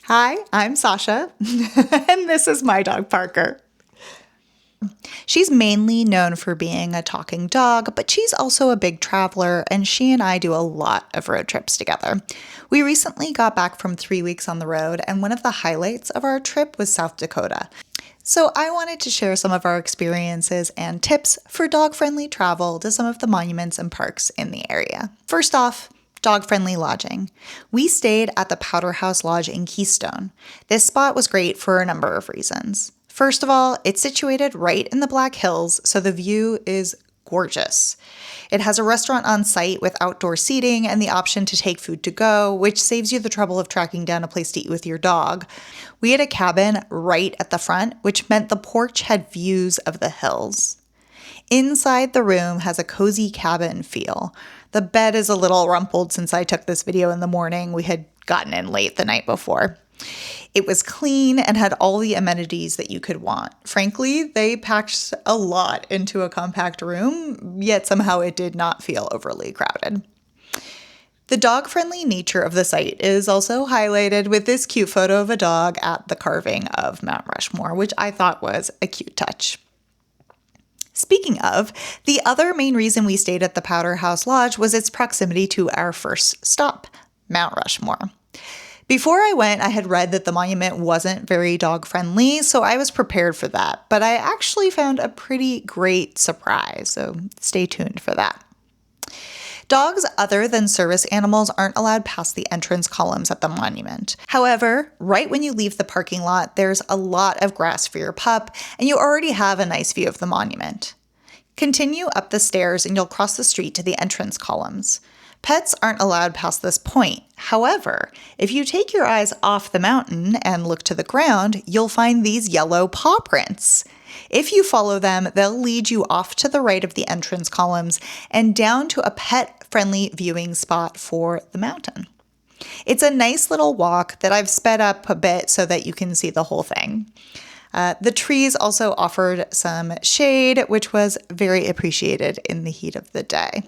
Hi, I'm Sasha, and this is my dog Parker. She's mainly known for being a talking dog, but she's also a big traveler, and she and I do a lot of road trips together. We recently got back from 3 weeks on the road, and one of the highlights of our trip was South Dakota. So I wanted to share some of our experiences and tips for dog-friendly travel to some of the monuments and parks in the area. First off, dog-friendly lodging. We stayed at the Powder House Lodge in Keystone. This spot was great for a number of reasons. First of all, it's situated right in the Black Hills, so the view is gorgeous. It has a restaurant on site with outdoor seating and the option to take food to go, which saves you the trouble of tracking down a place to eat with your dog. We had a cabin right at the front, which meant the porch had views of the hills. Inside the room has a cozy cabin feel. The bed is a little rumpled since I took this video in the morning. We had gotten in late the night before. It was clean and had all the amenities that you could want. Frankly, they packed a lot into a compact room, yet somehow it did not feel overly crowded. The dog-friendly nature of the site is also highlighted with this cute photo of a dog at the carving of Mount Rushmore, which I thought was a cute touch. Speaking of, the other main reason we stayed at the Powder House Lodge was its proximity to our first stop, Mount Rushmore. Before I went, I had read that the monument wasn't very dog-friendly, so I was prepared for that, but I actually found a pretty great surprise, so stay tuned for that. Dogs other than service animals aren't allowed past the entrance columns at the monument. However, right when you leave the parking lot, there's a lot of grass for your pup, and you already have a nice view of the monument. Continue up the stairs and you'll cross the street to the entrance columns. Pets aren't allowed past this point. However, if you take your eyes off the mountain and look to the ground, you'll find these yellow paw prints. If you follow them, they'll lead you off to the right of the entrance columns and down to a pet-friendly viewing spot for the mountain. It's a nice little walk that I've sped up a bit so that you can see the whole thing. The trees also offered some shade, which was very appreciated in the heat of the day.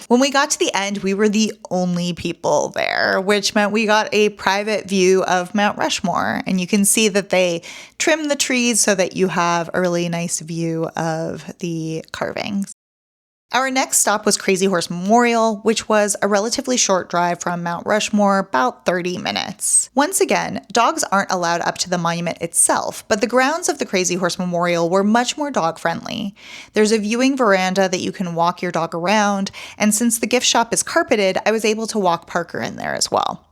When we got to the end, we were the only people there, which meant we got a private view of Mount Rushmore. And you can see that they trimmed the trees so that you have a really nice view of the carvings. Our next stop was Crazy Horse Memorial, which was a relatively short drive from Mount Rushmore, about 30 minutes. Once again, dogs aren't allowed up to the monument itself, but the grounds of the Crazy Horse Memorial were much more dog-friendly. There's a viewing veranda that you can walk your dog around, and since the gift shop is carpeted, I was able to walk Parker in there as well.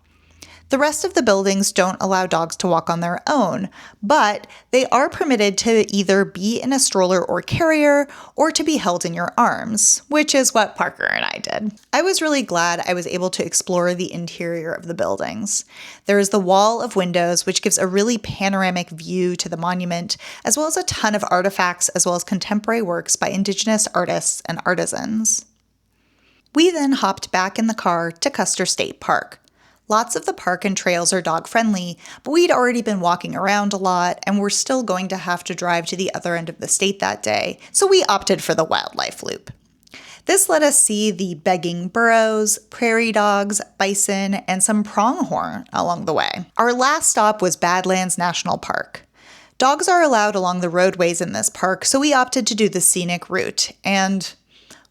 The rest of the buildings don't allow dogs to walk on their own, but they are permitted to either be in a stroller or carrier or to be held in your arms, which is what Parker and I did. I was really glad I was able to explore the interior of the buildings. There is the wall of windows, which gives a really panoramic view to the monument, as well as a ton of artifacts, as well as contemporary works by Indigenous artists and artisans. We then hopped back in the car to Custer State Park. Lots of the park and trails are dog-friendly, but we'd already been walking around a lot and we're still going to have to drive to the other end of the state that day, so we opted for the wildlife loop. This let us see the begging burros, prairie dogs, bison, and some pronghorn along the way. Our last stop was Badlands National Park. Dogs are allowed along the roadways in this park, so we opted to do the scenic route, and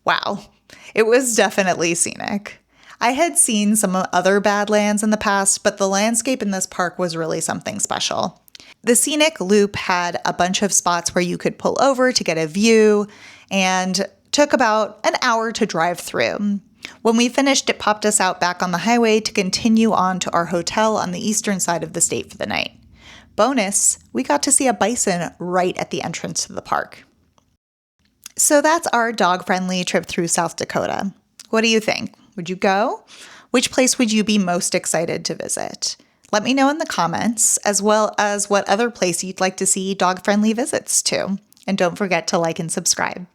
wow, it was definitely scenic. I had seen some other Badlands in the past, but the landscape in this park was really something special. The scenic loop had a bunch of spots where you could pull over to get a view and took about an hour to drive through. When we finished, it popped us out back on the highway to continue on to our hotel on the eastern side of the state for the night. Bonus, we got to see a bison right at the entrance to the park. So that's our dog-friendly trip through South Dakota. What do you think? Would you go? Which place would you be most excited to visit? Let me know in the comments, as well as what other place you'd like to see dog-friendly visits to. And don't forget to like and subscribe.